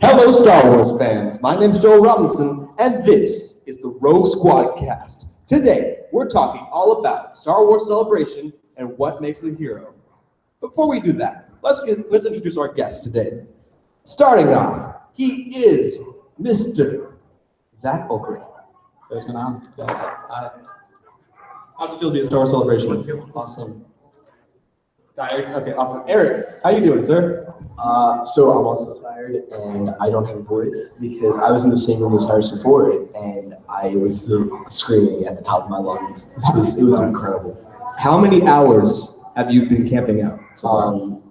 Hello, Star Wars fans. My name's Joel Robinson, and this is the Squadcast. Today, we're talking all about Star Wars Celebration and what makes it a hero. Before we do that, let's introduce our guest today. Starting off, he is Mr. Zach Okra. What's going on, guys? How's it feel to be at Star Wars Celebration? Awesome. Tired? Okay, awesome. Eric, how you doing, sir? So I'm also tired, and I don't have a voice because I was in the same room as Harrison Ford, and I was screaming at the top of my lungs. It was incredible. How many hours have you been camping out?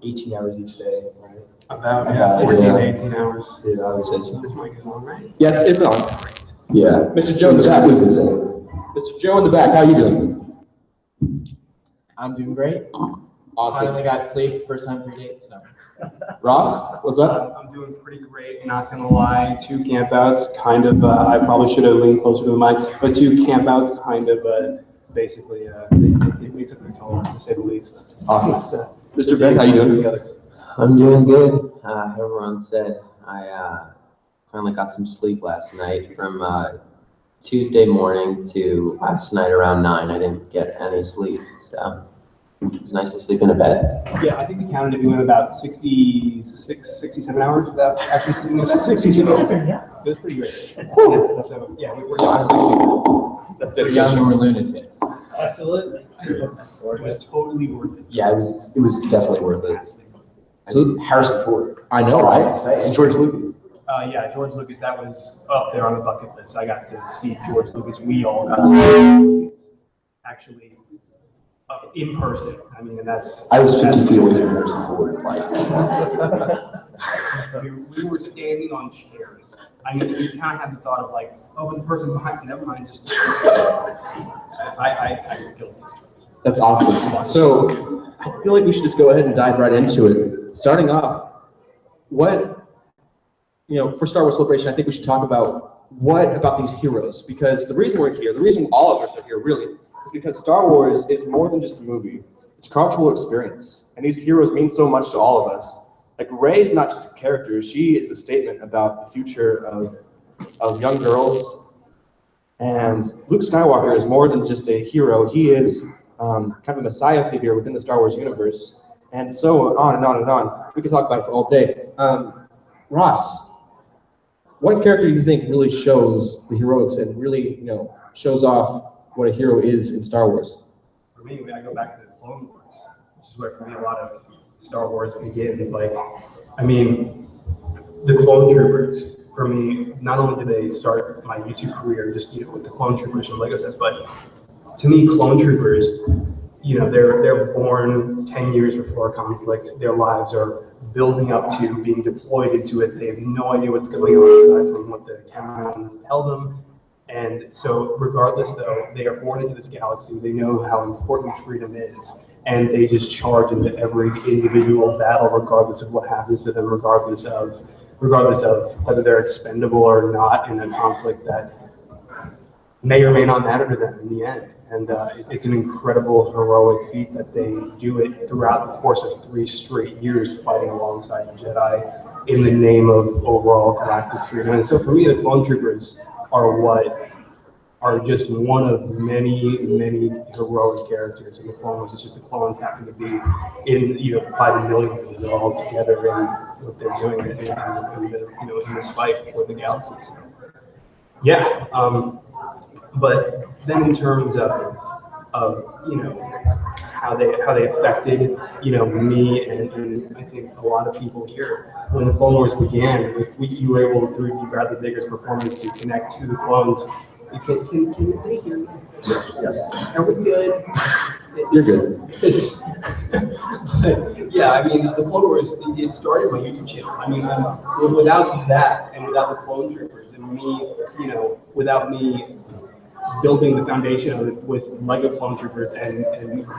18 hours each day. Right? About 14 to 18 hours. Yeah, I would say so. This mic is on, right? Yes, it's on. Yeah. Mr. Joe in the back. That was insane. Mr. Joe in the back, how you doing? I'm doing great. Awesome. Finally got sleep first time 3 days. So. Ross, what's up? I'm doing pretty great, not gonna lie. 2 campouts, kind of, I probably should have leaned closer to the mic, but 2 campouts kind of, basically, they took their toll, to say the least. Awesome. Mr. Ben, how you doing? I'm doing good. Everyone said I finally got some sleep last night from Tuesday morning to last night around 9. I didn't get any sleep, so it was nice to sleep in a bed. Yeah, I think we counted it. We went about 67 hours without actually sleeping. 67 hours. Yeah, it was pretty great. Yeah, we're young. That's We're young dedication. and we're lunatics. Absolutely. It was totally worth it. Yeah, it was definitely worth it. So Harrison Ford. I know, right? To say, and George Lucas. Yeah, George Lucas, that was up there on the bucket list. I got to see George Lucas. We all got to see George Lucas actually in person. I mean, and that's. I was 50 feet away from Harrison Ford. We were standing on chairs. I mean, you kind of had the thought of like, oh, but the person behind me, never mind, just. I feel guilty. That's awesome. So I feel like we should just go ahead and dive right into it. Starting off, for Star Wars Celebration, I think we should talk about what about these heroes, because the reason we're here, the reason all of us are here really, is because Star Wars is more than just a movie. It's a cultural experience, and these heroes mean so much to all of us. Like, Rey is not just a character, she is a statement about the future of young girls, and Luke Skywalker is more than just a hero. He is kind of a messiah figure within the Star Wars universe, and so on and on and on. We could talk about it for all day. Ross, what character do you think really shows the heroics and really, shows off what a hero is in Star Wars? For me, I go back to the Clone Wars, which is where for me a lot of Star Wars begins. Like, I mean, the Clone Troopers, for me, not only did they start my YouTube career just with the Clone Troopers from Lego sets, but to me, Clone Troopers, they're born 10 years before conflict. Their lives are building up to being deployed into it. They have no idea what's going on aside from what the cameramen tell them. And so regardless, though, they are born into this galaxy. They know how important freedom is. And they just charge into every individual battle, regardless of what happens to them, regardless of whether they're expendable or not in a conflict that may or may not matter to them in the end. And it's an incredible heroic feat that they do it throughout the course of 3 straight years, fighting alongside the Jedi in the name of overall galactic freedom. And so for me, the Clone Troopers are just one of many, many heroic characters in the Clone Wars. It's just the clones happen to be by the millions all together in what they're doing in this fight for the galaxy. So, yeah. But then in terms of how they affected me and I think a lot of people here when the Clone Wars began, you were able through D. Bradley Baker's performance to connect to the clones. Can you hear me? Yeah. Are we good? You're good. But, yeah, I mean, the Clone Wars, it started my YouTube channel. I mean, without that and without the Clone Troopers and me, without me building the foundation of it with Lego Clone Troopers and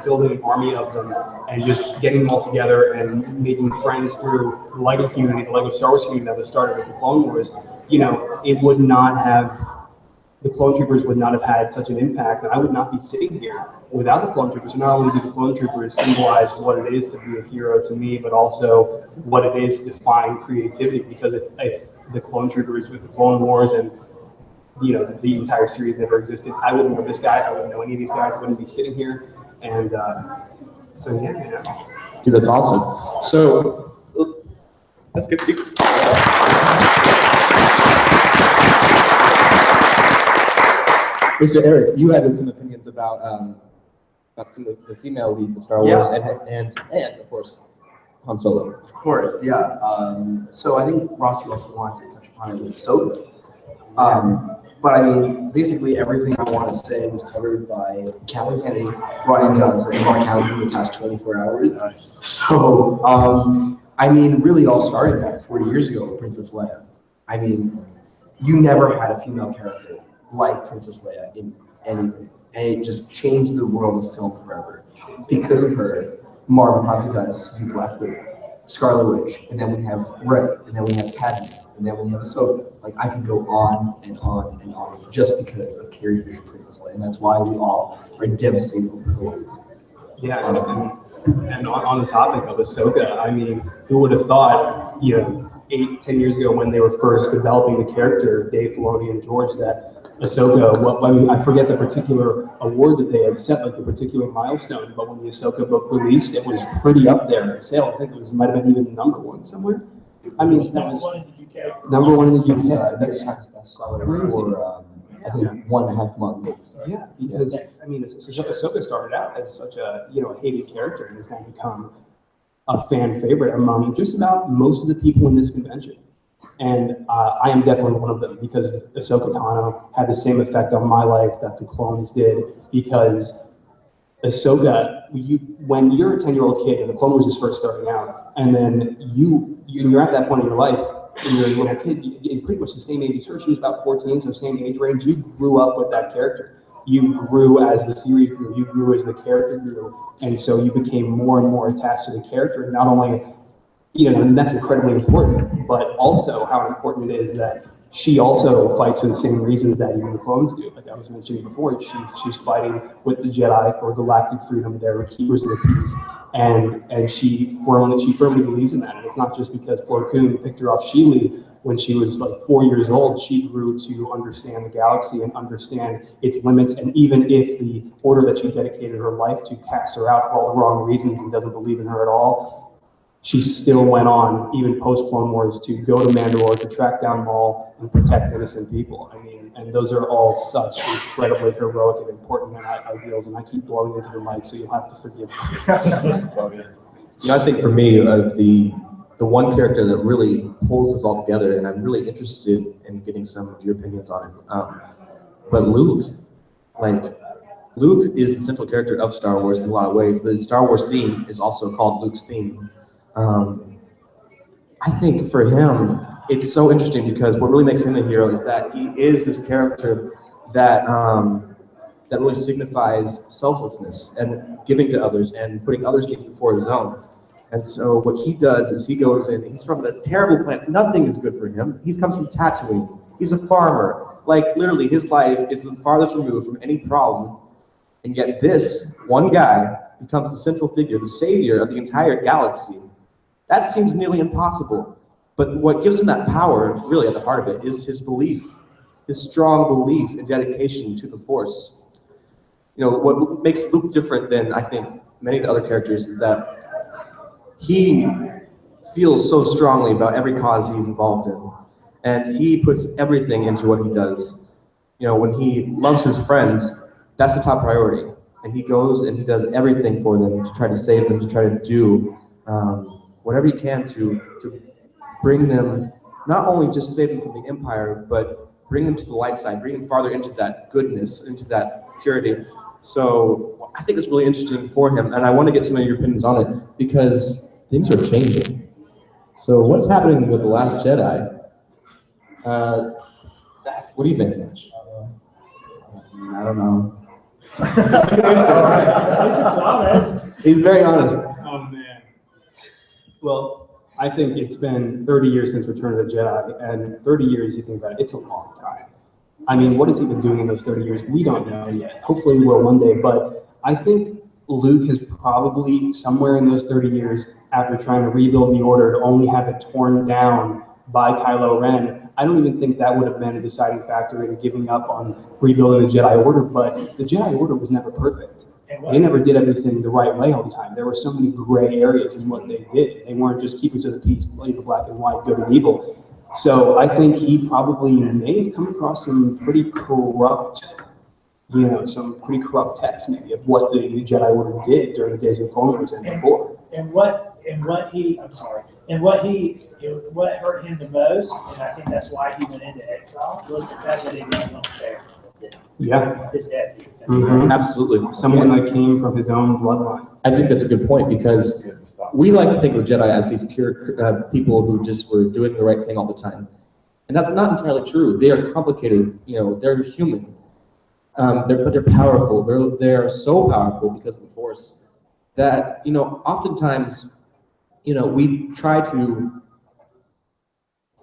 building an army of them and just getting them all together and making friends through the Lego community, the Lego Star Wars community that was started with the Clone Wars, it would not have the clone troopers would not have had such an impact, and I would not be sitting here without the clone troopers. So not only do the clone troopers symbolize what it is to be a hero to me, but also what it is to define creativity, because if the clone troopers with the Clone Wars and the entire series never existed, I wouldn't know this guy, I wouldn't know any of these guys, I wouldn't be sitting here. And so yeah. Dude, that's awesome. So that's good. Mr. Eric, you had some opinions about some of the female leads of Star Wars, and of course Han Solo. Of course, yeah. So I think Ross, you also wanted to touch upon it with Ahsoka. But I mean, basically everything I want to say was covered by Calvin Kennedy, Ryan Johnson, and Mark Hamill in the past 24 hours. Nice. So, I mean, really it all started back 40 years ago with Princess Leia. I mean, you never had a female character like Princess Leia in anything. And it just changed the world of film forever. Because of her, Marvel probably does do Black Widow, Scarlet Witch, and then we have Rey, and then we have Padme, and then we have Ahsoka. Like, I could go on and on and on just because of Carrie Fisher, Princess Leia, and that's why we all are devastated over her ways. Yeah, and on the topic of Ahsoka, I mean, who would have thought, 8-10 years ago when they were first developing the character, Dave Filoni and George, that Ahsoka, I forget the particular award that they had set, like the particular milestone, but when the Ahsoka book released, it was pretty up there in sale. I think it might have been even #1 somewhere. I mean, that was number one in the UK. That's Times bestseller for I think 1.5 months. Yeah, because I mean, Ahsoka started out as such a hated character and has now become a fan favorite among just about most of the people in this convention. And I am definitely one of them, because Ahsoka Tano had the same effect on my life that the clones did, because Ahsoka, when you're a 10-year-old kid and the Clone Wars is first starting out, and then you're at that point in your life, and you're a little kid, in pretty much the same age as her, she was about 14, so same age range, you grew up with that character. You grew as the series grew, you grew as the character grew, and so you became more and more attached to the character, and not only and that's incredibly important, but also how important it is that she also fights for the same reasons that even the clones do. Like I was mentioning before, she's fighting with the Jedi for galactic freedom. They're keepers of the peace, and she firmly believes in that. And it's not just because Plo Koon picked her off Sheely when she was like 4 years old. She grew to understand the galaxy and understand its limits. And even if the order that she dedicated her life to casts her out for all the wrong reasons and doesn't believe in her at all, she still went on, even post-Clone Wars, to go to Mandalore to track down Maul and protect innocent people. I mean, and those are all such incredibly heroic and important ideals, and I keep blowing into the mic, so you'll have to forgive me. I think for me, the one character that really pulls this all together, and I'm really interested in getting some of your opinions on it, but Luke is the central character of Star Wars in a lot of ways. The Star Wars theme is also called Luke's theme. I think for him, it's so interesting because what really makes him a hero is that he is this character that that really signifies selflessness and giving to others and putting others' needs before his own. And so what he does is he goes in, he's from a terrible planet, nothing is good for him. He comes from Tatooine, he's a farmer. Like literally his life is the farthest removed from any problem. And yet this one guy becomes the central figure, the savior of the entire galaxy. That seems nearly impossible. But what gives him that power, really at the heart of it, is his belief, his strong belief and dedication to the Force. What makes Luke different than, I think, many of the other characters is that he feels so strongly about every cause he's involved in. And he puts everything into what he does. When he loves his friends, that's the top priority. And he goes and he does everything for them to try to save them, to try to do whatever he can to bring them, not only just save them from the Empire, but bring them to the light side, bring them farther into that goodness, into that purity. So I think it's really interesting for him, and I want to get some of your opinions on it because things are changing. So what's happening with The Last Jedi? What do you think? I don't know. He's very honest. Oh man. Well, I think it's been 30 years since Return of the Jedi, and 30 years, you think about it, it's a long time. I mean, what has he been doing in those 30 years? We don't know yet. Hopefully we will one day, but I think Luke has probably somewhere in those 30 years, after trying to rebuild the Order, to only have it torn down by Kylo Ren. I don't even think that would have been a deciding factor in giving up on rebuilding the Jedi Order, but the Jedi Order was never perfect. They never did everything the right way all the time. There were so many gray areas in what they did. They weren't just keepers of the peace, playing the black and white, good and evil. So I think he probably may have come across some pretty corrupt, some pretty corrupt texts maybe of what the Jedi Order did during the days of the Clone Wars and before. What hurt him the most, and I think that's why he went into exile, was the fact that he wasn't fair. Yeah. His dad. Mhm. Absolutely. Someone that came from his own bloodline. I think that's a good point because we like to think of the Jedi as these pure people who just were doing the right thing all the time. And that's not entirely true. They are complicated, they're human. But they're powerful. They are so powerful because of the Force that, oftentimes, we try to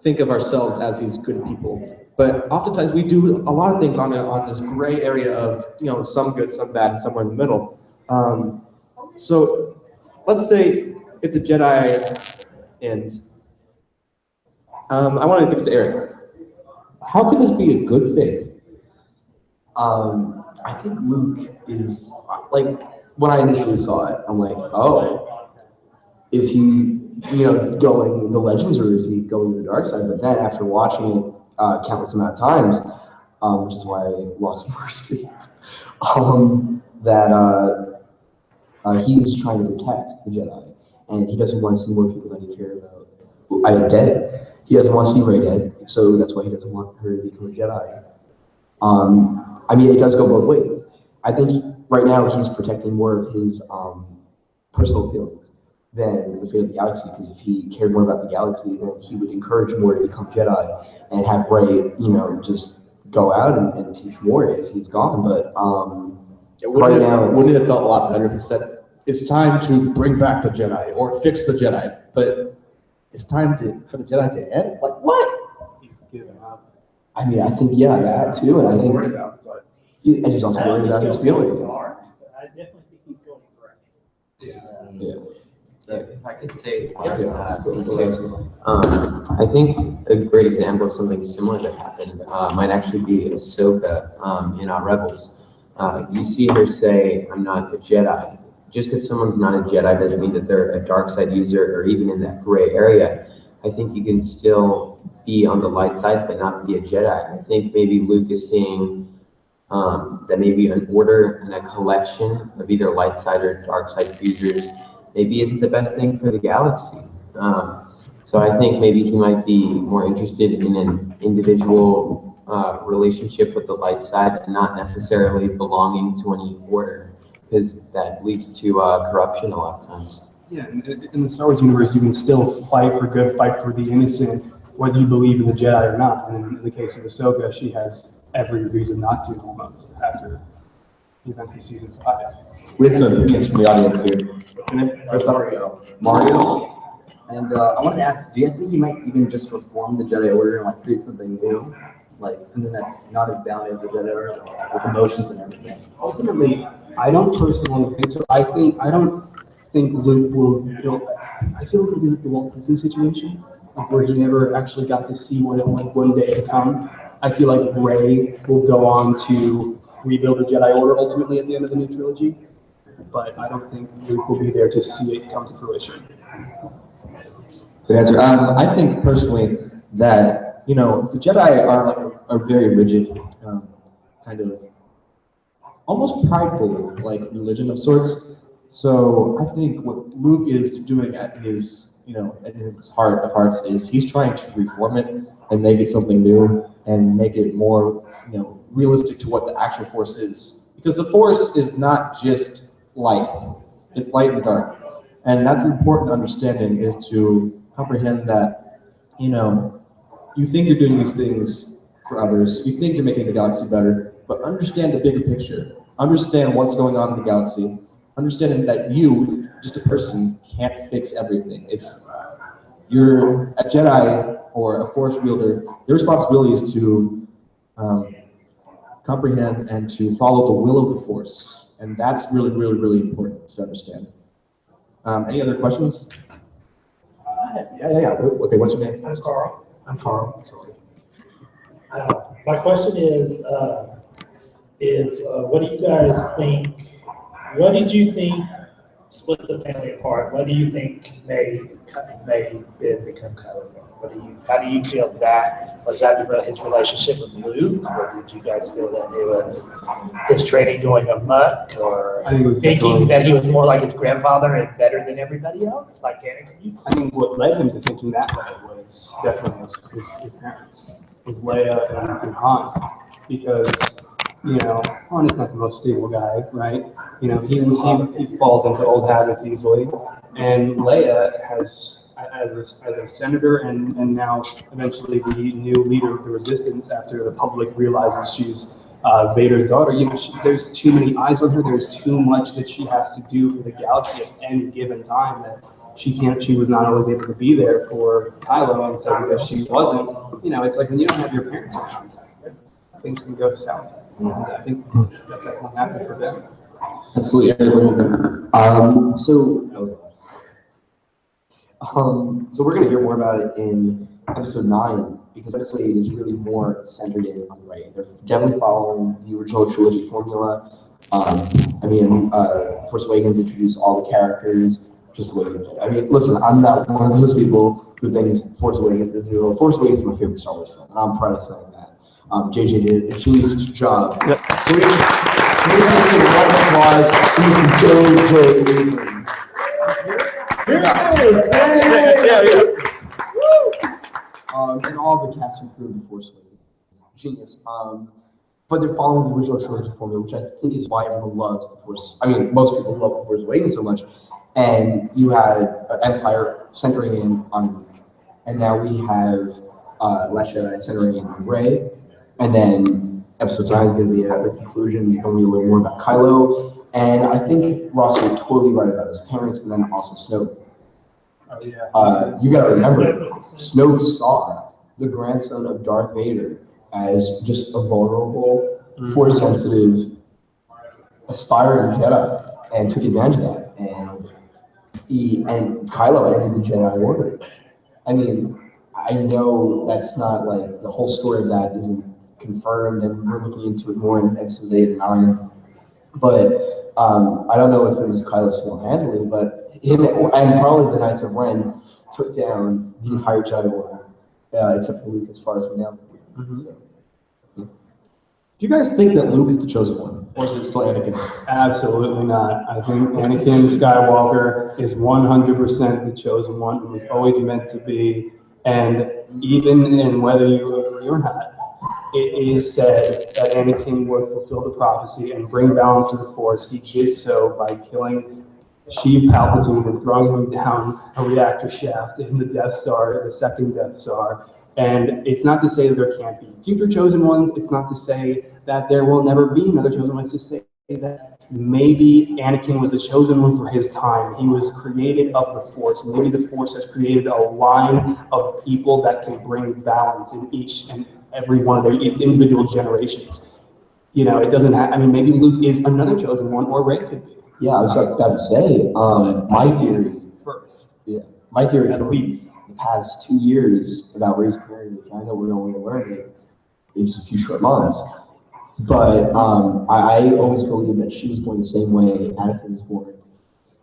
think of ourselves as these good people. But oftentimes we do a lot of things on this gray area of, some good, some bad, and somewhere in the middle. So let's say if the Jedi end, I want to give it to Eric. How could this be a good thing? I think Luke is, like, when I initially saw it, I'm like, oh, is he, going the Legends or is he going the dark side? But then after watching it countless amount of times, which is why I lost more sleep, that he's trying to protect the Jedi, and he doesn't want to see more people that he cares about dead. He doesn't want to see Rey dead, so that's why he doesn't want her to become a Jedi. I mean, it does go both ways. I think right now he's protecting more of his personal feelings than the fate of the galaxy, because if he cared more about the galaxy, then he would encourage more to become Jedi and have Rey, just go out and teach more if he's gone. But right now, wouldn't it have felt a lot better if he said, it's time to bring back the Jedi or fix the Jedi, but it's time for the Jedi to end? Like, what? He's given up. I mean, I think, yeah, that too, and I think he's also worried about his feelings. I definitely think he's going correct. Yeah. If I could say, I think a great example of something similar that happened might actually be Ahsoka in Rebels. You see her say, "I'm not a Jedi." Just because someone's not a Jedi doesn't mean that they're a dark side user or even in that gray area. I think you can still be on the light side but not be a Jedi. I think maybe Luke is seeing that maybe an order and a collection of either light side or dark side users maybe isn't the best thing for the galaxy. So I think maybe he might be more interested in an individual relationship with the light side and not necessarily belonging to any order, because that leads to corruption a lot of times. Yeah, in the Star Wars universe, you can still fight for good, fight for the innocent, whether you believe in the Jedi or not. And in the case of Ahsoka, she has every reason not to, almost, after the events of season 5. We have some opinions from the audience here. First up, Mario. And I wanted to ask, do you guys think he might even just reform the Jedi Order and create something new? Like something that's not as bound as the Jedi Order, with emotions and everything? Ultimately, I don't personally think so. I don't think Luke will, I feel like it'll be like the Walt Disney situation, where he never actually got to see what it was one day to come. I feel like Rey will go on to rebuild the Jedi Order ultimately at the end of the new trilogy, but I don't think Luke will be there to see it come to fruition. Good answer. I think personally that, the Jedi are very rigid, kind of almost prideful, religion of sorts. So I think what Luke is doing at his, at his heart of hearts is he's trying to reform it and make it something new and make it more, realistic to what the actual Force is. Because the Force is not just light; it's light and dark, and that's an important understanding is to comprehend that, you think you're doing these things for others, you think you're making the galaxy better, but understand the bigger picture. Understand what's going on in the galaxy. Understanding that you, just a person, can't fix everything. You're a Jedi or a Force wielder. Your responsibility is to comprehend and to follow the will of the Force. And that's really, really, really important to understand. Any other questions? Yeah. Okay, what's your name? I'm Carl. I'm Carl. Sorry. My question is what do you guys think? What did you think split the family apart? What do you think made Ben become Kylo Ren? How do you feel that? Was that his relationship with Luke, or did you guys feel that it was his training going amok, or I think it was thinking that he was more like his grandfather and better than everybody else, like Anakin? I think what led him to thinking that way was definitely his parents, was Leia and Han, because Han is not the most stable guy, right? He falls into old habits easily, and Leia has, as a senator and now eventually the new leader of the Resistance, after the public realizes she's Vader's daughter, there's too many eyes on her. There's too much that she has to do for the galaxy at any given time that she was not always able to be there for Kylo, and so because she wasn't, it's like when you don't have your parents around, things can go south. And I think that's definitely happened for them. Absolutely. So we're going to hear more about it in episode 9, because episode 8 is really more centered in on Rey. They're definitely following the original trilogy formula. Force Awakens introduced all the characters just the way they did. I mean, listen, I'm not one of those people who thinks Force Awakens is new. Force Awakens is my favorite Star Wars film, and I'm proud of saying that. JJ did a genius job. Yep. Can we just give a round of applause to JJ Abrams? And all the cast and crew of the Force Awakens. Genius. But they're following the original trilogy formula, which I think is why everyone loves the Force. I mean, most people love the Force Awakens so much. And you had Empire centering in on Luke, and now we have Last Jedi centering in on Rey. And then episode 9 is going to be at the conclusion. You're going to learn more about Kylo. And I think Ross, you're totally right about his parents, and then also Snoke. Oh, yeah. You got to remember, Snoke saw the grandson of Darth Vader as just a vulnerable, force-sensitive, aspiring Jedi, and took advantage of that. And Kylo entered the Jedi Order. I mean, I know that's not like the whole story of that isn't confirmed, and we're looking into it more in episodes 8 and 9. But I don't know if it was Kylo single-handedly, but him and probably the Knights of Ren took down the entire Jedi Order, except for Luke, as far as we know. So, Do you guys think that Luke is the chosen one, or is it still Anakin? Absolutely not. I think Anakin Skywalker is 100% the chosen one, and was always meant to be. And even in whether you agree or not, it is said that Anakin would fulfill the prophecy and bring balance to the Force. He did so by killing Sheev Palpatine and throwing him down a reactor shaft in the Death Star, the second Death Star. And it's not to say that there can't be future chosen ones. It's not to say that there will never be another chosen one. It's to say that maybe Anakin was the chosen one for his time. He was created of the Force. Maybe the Force has created a line of people that can bring balance in each and every one of their individual generations. It doesn't have, maybe Luke is another chosen one, or Rey could be. yeah, I was about to say, my theory First. Yeah, my theory At for least. the past 2 years about Rey's career, which I know we're going to learn it in just a few short months, but I always believed that she was born the same way Anakin was born,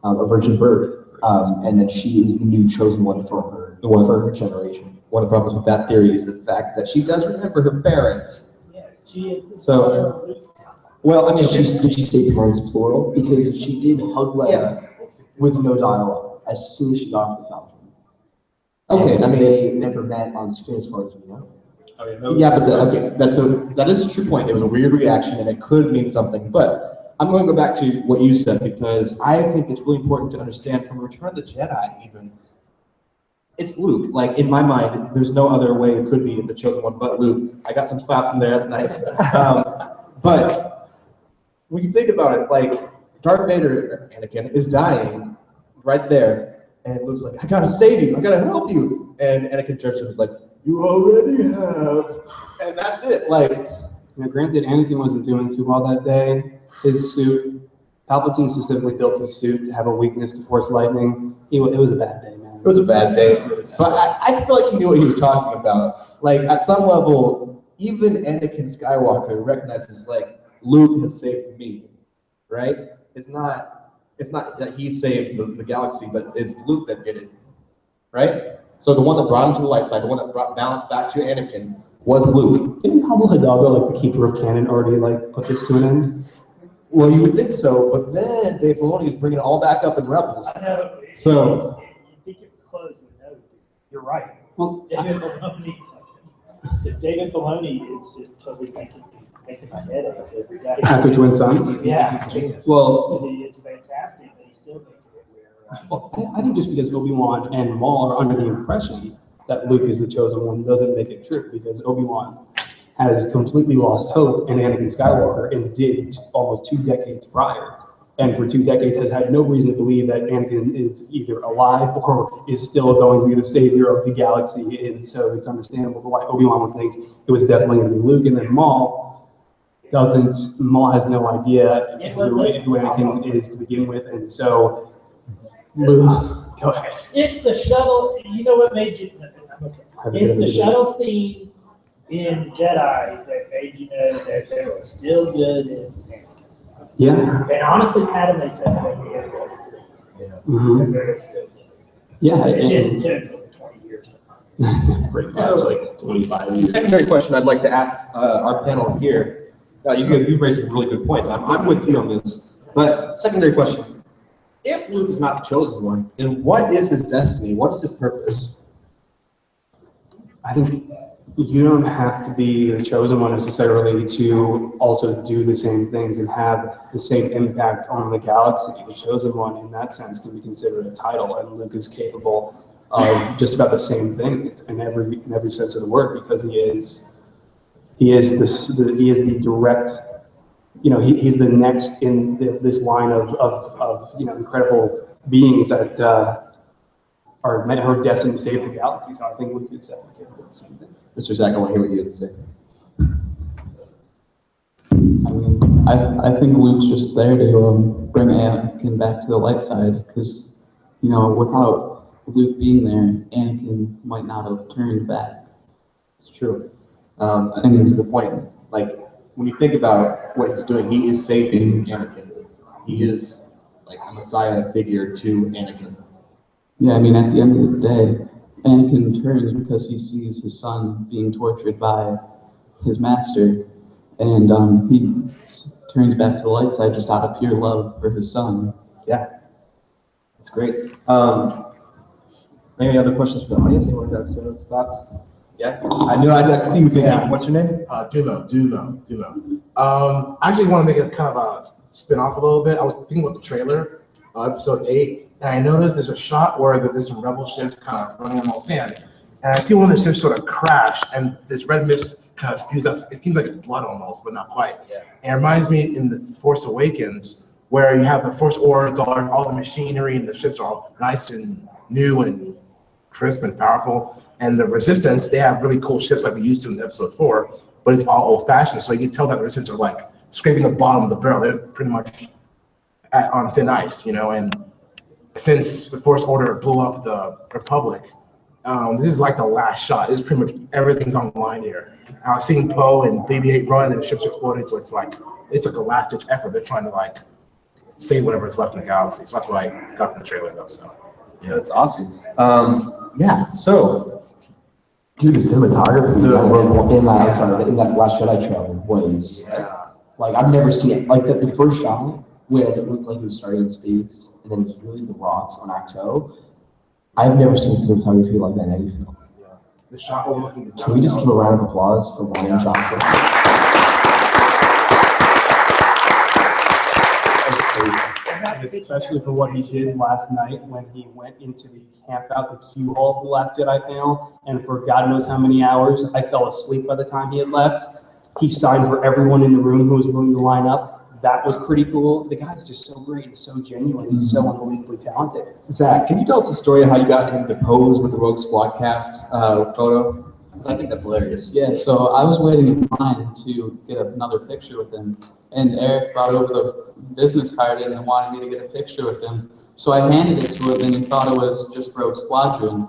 a virgin birth, and that she is the new chosen one for her generation. One of the problems with that theory is the fact that she does remember her parents. Yeah, she is the So, well, Did she say parents plural? Because she did hug Leia with no dialogue as soon as she got off the Falcon. Okay, And they never met on screen as far as we know. yeah, but that is a true point. It was a weird reaction, and it could mean something. But I'm going to go back to what you said, because I think it's really important to understand from Return of the Jedi, even. It's Luke. Like, in my mind, there's no other way it could be the chosen one but Luke. I got some claps in there, that's nice. But when you think about it, like, Darth Vader, Anakin, is dying right there, and Luke's like, I gotta save you, I gotta help you. And Anakin Judson is like, you already have. And that's it. Like, Granted, Anakin wasn't doing too well that day. His suit, Palpatine specifically built his suit to have a weakness to Force lightning. It was a bad day, man. It was a bad day, but I feel like he knew what he was talking about. Like, at some level, even Anakin Skywalker recognizes, like, Luke has saved me, right? It's not that he saved the galaxy, but it's Luke that did it, right? So the one that brought him to the light side, the one that brought balance back to Anakin, was Luke. Didn't Pablo Hidalgo, like the keeper of canon, already like put this to an end? Well, you would think so, but then Dave Filoni is bringing it all back up in Rebels. I know. So- You think it was closed, but no, you're right. Well, David Filoni is just totally making my head ache every day. after Twin Sons? Yeah. Well, It's fantastic, but he's still making it where, Well, I think just because Obi-Wan and Maul are under the impression that Luke is the chosen one doesn't make it true, because Obi-Wan has completely lost hope in Anakin Skywalker and did almost 2 decades prior. And for 2 decades has had no reason to believe that Anakin is either alive or is still going to be the savior of the galaxy. And so it's understandable why Obi-Wan would think it was definitely going to be Luke. And then Maul has no idea who Anakin is to begin with. And so Luke, go ahead. it's the shuttle, you know what made you, okay. It's the shuttle scene in Jedi that made you know that they were still good in Anakin. Yeah. And honestly, Padme said that in the end. Mhm. And they're still good. Yeah. It just and- took 20 years. Pretty much like 25 years. Secondary question I'd like to ask our panel here. You raised some really good points. I'm with you on this. But secondary question: if Luke is not the chosen one, then what is his destiny? What is his purpose? I think you don't have to be the chosen one necessarily to also do the same things and have the same impact on the galaxy. The chosen one, in that sense, can be considered a title, and Luke is capable of just about the same thing in every sense of the word, because he is the direct. He's the next in this line of incredible beings that are destined to save the galaxy. So I think Luke is definitely capable of the same things. Mr. Zach, I want to hear what you have to say. I mean, I think Luke's just there to bring Anakin back to the light side, because, without Luke being there, Anakin might not have turned back. It's true. I think that's a good point. Like, when you think about what he's doing, he is saving Anakin. He is like a messiah figure to Anakin. Yeah, I mean, at the end of the day, Anakin turns because he sees his son being tortured by his master, and he turns back to the light side just out of pure love for his son. Yeah, that's great. Any other questions from the audience? Anyone got some thoughts? Yeah, I see you thinking. Yeah. What's your name? Dulo. I actually want to make a kind of a spin off a little bit. I was thinking about the trailer, episode 8, and I noticed there's a shot where there's some rebel ships kind of running on the sand, and I see one of the ships sort of crash, and this red mist kind of spews out. It seems like it's blood almost, but not quite. Yeah. And it reminds me in the Force Awakens, where you have the Force Orbs, all the machinery, and the ships are all nice and new and crisp and powerful. And the Resistance, they have really cool ships like we used to in episode 4, but it's all old-fashioned. So you can tell that the Resistance are like scraping the bottom of the barrel. They're pretty much on thin ice, And since the Force Order blew up the Republic, this is like the last shot. It's pretty much everything's on the line here. I was seeing Poe and BB-8 run and the ships exploding, so it's like a last-ditch effort. They're trying to save whatever is left in the galaxy. So that's what I got from the trailer, though. So Yeah, that's awesome. So. Dude, the cinematography in that Last Jedi trailer was like I've never seen it. Like the first shot when it looked like it was starting in space and then it was really the rocks on Acto. I've never seen cinematography like that in any film. the shot overlooking the Can we just give a round of applause for Ryan Johnson? Especially for what he did last night when he went into the camp out the Q hall for the Last Jedi panel, and for God knows how many hours, I fell asleep by the time he had left. He signed for everyone in the room who was willing to line up. That was pretty cool. The guy's just so great and so genuine. He's so unbelievably talented. Zach, can you tell us the story of how you got him to pose with the Rogue Squadcast photo? I think that's hilarious. Yeah, so I was waiting in line to get another picture with him, and Eric brought over the business card in and wanted me to get a picture with him. So I handed it to him, and he thought it was just Rogue Squadron.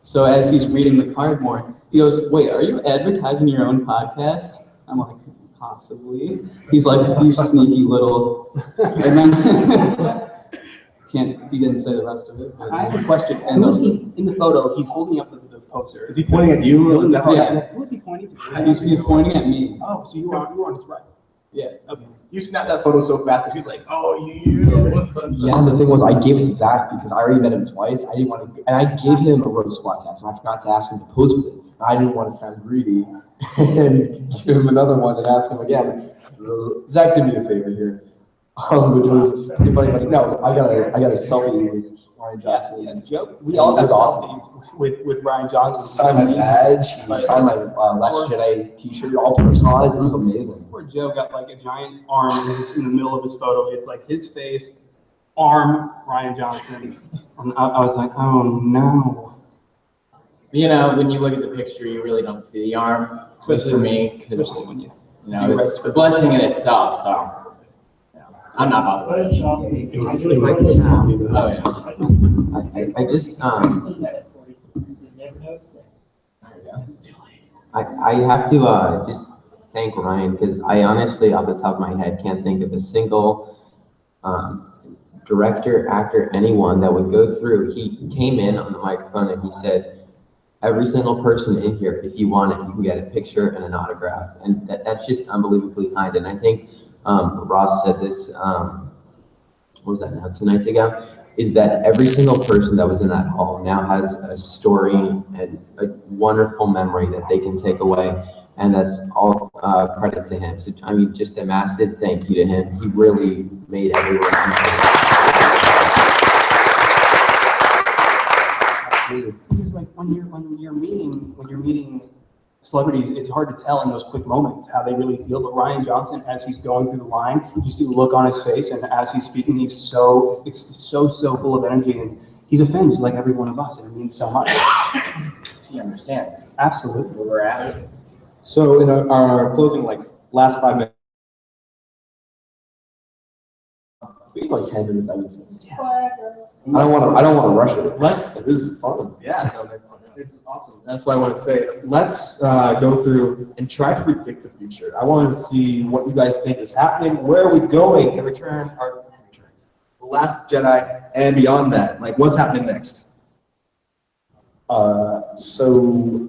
So as he's reading the card more, he goes, "Wait, are you advertising your own podcast?" I'm like, "Possibly." He's like, "You sneaky little," and then he didn't say the rest of it. But, I have a question. and Who's he in the photo? He's holding up the poster. Is he pointing at you? Is that Yeah. Who is he pointing to? he's pointing at me. Oh, so you are on his right. Yeah. Okay. You snapped that photo so fast because he's like, oh, you. Yeah, the thing was, I gave it to Zach because I already met him twice. I didn't want to, and I gave him a Rogue Squadcast, and I forgot to ask him to pose with it. I didn't want to sound greedy and give him another one and ask him again. So Zach did me a favor here, which was funny. But no, I got a selfie with Ryan Johnson. Yeah, joke. We all have selfies with Ryan Johnson. He signed my badge. He signed my Last Jedi T-shirt, all personalized. It was amazing. Poor Joe got like a giant arm in the middle of his photo. It's like his face, arm, Ryan Johnson. And I was like, oh no. You know, when you look at the picture, you really don't see the arm, especially for me, because Especially when you. it's a blessing in itself. So I'm not bothered. Photoshop. Oh yeah. I just I have to just thank Ryan because I honestly, off the top of my head, can't think of a single director, actor, anyone that would go through. He came in on the microphone and he said, "Every single person in here, if you want it, you can get a picture and an autograph," and that's just unbelievably kind. And I think Ross said this. What was that now? 2 nights ago. Is that every single person that was in that hall now has a story and a wonderful memory that they can take away, and that's all credit to him. So I mean, just a massive thank you to him. He really made everyone. Because like when you're meeting celebrities, it's hard to tell in those quick moments how they really feel. But Ryan Johnson, as he's going through the line, you see the look on his face, and as he's speaking, it's so full of energy, and he's a fan just like every one of us, and it means so much. He understands Absolutely. where we're at. So in our closing, like last 5 minutes. We have like 10 minutes, I would say. Yeah. I don't want to rush it. Let's. This is fun. Yeah, no, it's awesome. That's why I want to say, let's go through and try to predict the future. I want to see what you guys think is happening. Where are we going? The Last Jedi, and beyond that. Like, what's happening next? So,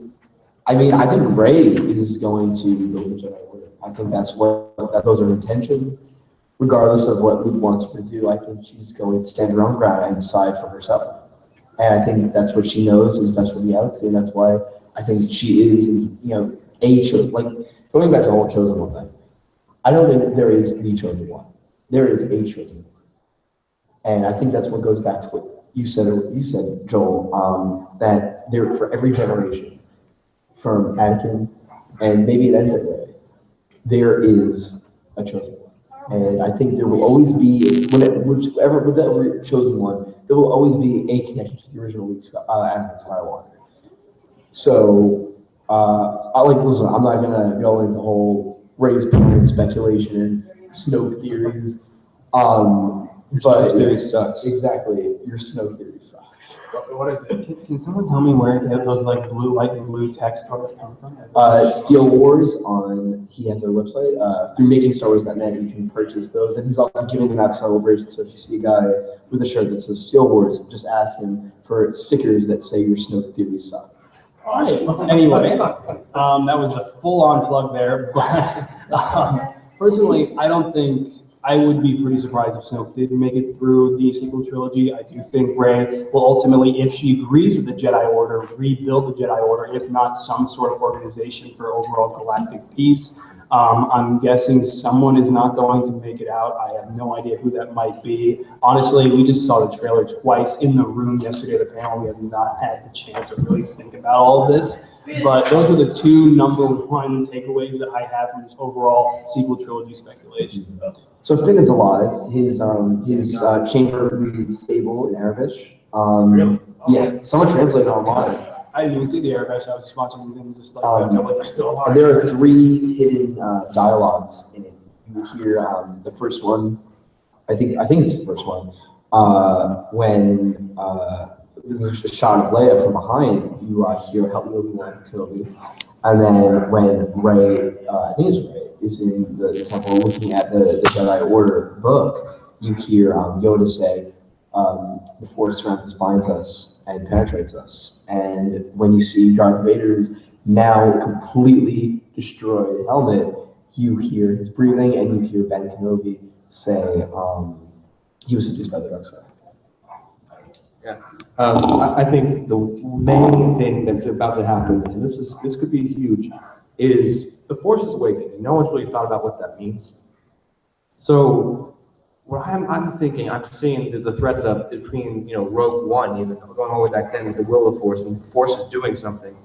I mean, I think Rey is going to build the Jedi Order. I think those are intentions. Regardless of what Luke wants her to do, I think she's going to stand her own ground and decide for herself. And I think that's what she knows is best for the galaxy, and that's why I think she is, like, going back to the whole chosen one thing. I don't think there is the chosen one. There is a chosen one. And I think that's what goes back to what you said, Joel, that there, for every generation, from Anakin, and maybe it ends at Rey, there is a chosen one. And I think there will always be, whatever chosen one, there will always be a connection to the original Anakin Skywalker. So, listen, I'm not gonna go into the whole Rey's parent speculation and Snoke theories. But theory sucks. Exactly, your Snoke theory sucks. What is it? Can someone tell me where those like blue, light and blue text cards come from? Steel Wars he has their website. Through makingstarwars.net, you can purchase those. And he's also giving them out celebration. So if you see a guy with a shirt that says Steel Wars, just ask him for stickers that say your Snoke theory sucks. All right. Anyway, that was a full-on plug there. But personally, I would be pretty surprised if Snoke did make it through the sequel trilogy. I do think Rey will ultimately, if she agrees with the Jedi Order, rebuild the Jedi Order, if not some sort of organization for overall galactic peace. I'm guessing someone is not going to make it out. I have no idea who that might be. Honestly, we just saw the trailer twice in the room yesterday at the panel. We have not had the chance to really think about all of this. But those are the two number one takeaways that I have from this overall sequel trilogy speculation. So Finn is alive. His chamber reads stable in Arabic. Really? Yeah, someone translated online. I didn't even see the airbrush. I was just watching them just like, still alive. And there are 3 hidden dialogues in it. You hear the first one, I think it's the first one, when there's a shot of Leia from behind, you hear "Help me, Obi-Wan Kenobi," and then when Rey, I think it's Rey, is in the temple looking at the Jedi Order book, you hear Yoda say, "The Force surrounds us, binds us, and penetrates us." And when you see Darth Vader's now completely destroyed helmet, you hear his breathing, and you hear Ben Kenobi say, he was seduced by the dark side. Yeah, I think the main thing that's about to happen, and this could be huge, is the Force is awakening, and no one's really thought about what that means. So, what I'm thinking, I'm seeing the threads up between Rogue One, even going all the way back then with the will of the Force, and the Force is doing something.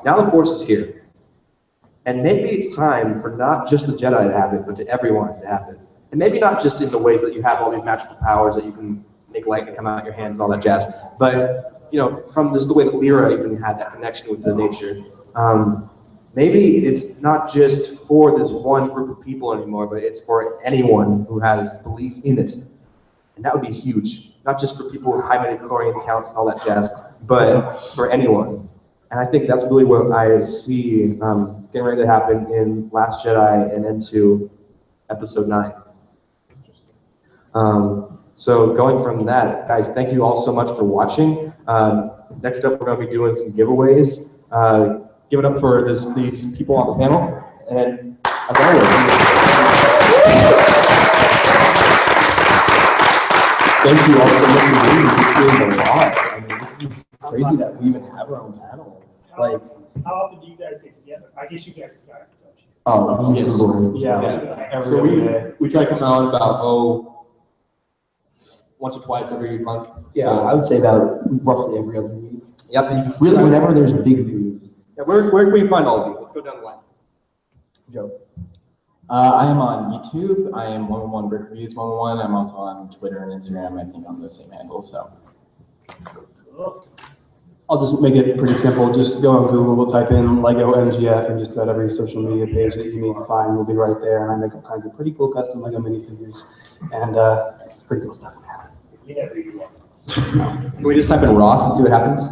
Now the Force is here, and maybe it's time for not just the Jedi to happen, but to everyone to happen, and maybe not just in the ways that you have all these magical powers that you can make lightning come out your hands and all that jazz. But from just the way that Lyra even had that connection with the nature, maybe it's not just for this one group of people anymore, but it's for anyone who has belief in it. And that would be huge, not just for people with high midichlorian counts and all that jazz, but for anyone. And I think that's really what I see getting ready to happen in Last Jedi and into Episode 9. So going from that, guys, thank you all so much for watching. Next up, we're going to be doing some giveaways. Give it up for these people on the panel. And as always, thank you all so much for doing this. This is a lot. I mean, this is crazy that we even have our own panel. Like, how often do you guys get together? I guess you guys Skype, don't you? oh, yes. Yeah. So we try to come out about once or twice every month. yeah, So, I would say about roughly every other week. yep. And you just Really, whenever there's big news. Yeah, where can we find all of you? Let's go down the line. Joe. I am on YouTube. I am 111 Brick Reviews 111. I'm also on Twitter and Instagram. I think on the same handle. So I'll just make it pretty simple. Just go on Google, type in Lego MGF, and just about every social media page that you need to find will be right there. And I make all kinds of pretty cool custom Lego minifigures, and it's pretty cool stuff. Can we just type in Ross and see what happens?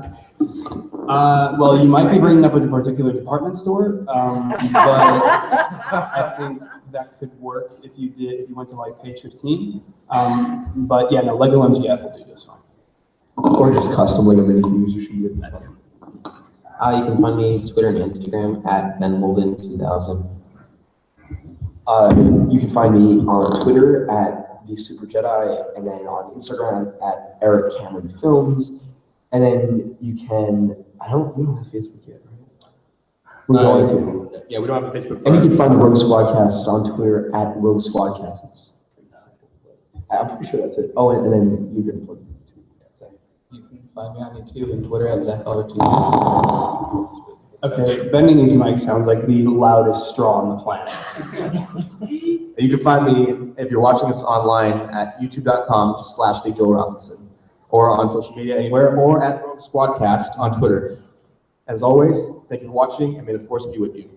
Well, you might be bringing up a particular department store, but I think that could work if you went to like page 15. But yeah, no, Lego MGF will do just fine. Or just custom Lego minifigures, you should be with that too. You can find me Twitter and Instagram at benholden2000. You can find me on Twitter at the Super Jedi, and then on Instagram at Eric Cameron Films, and then we don't have Facebook yet, right? We're going to. Yeah, we don't have a Facebook. And you can find the Rogue Squadcast on Twitter at Rogue Squadcast. I'm pretty sure that's it. Oh, and then you can plug it. You can find me on YouTube and Twitter at ZachR2. Okay, bending these mics sounds like the loudest straw on the planet. You can find me, if you're watching this online, at youtube.com/TheJoelRobinson, or on social media anywhere, or at Rogue Squadcast on Twitter. As always, thank you for watching, and may the Force be with you.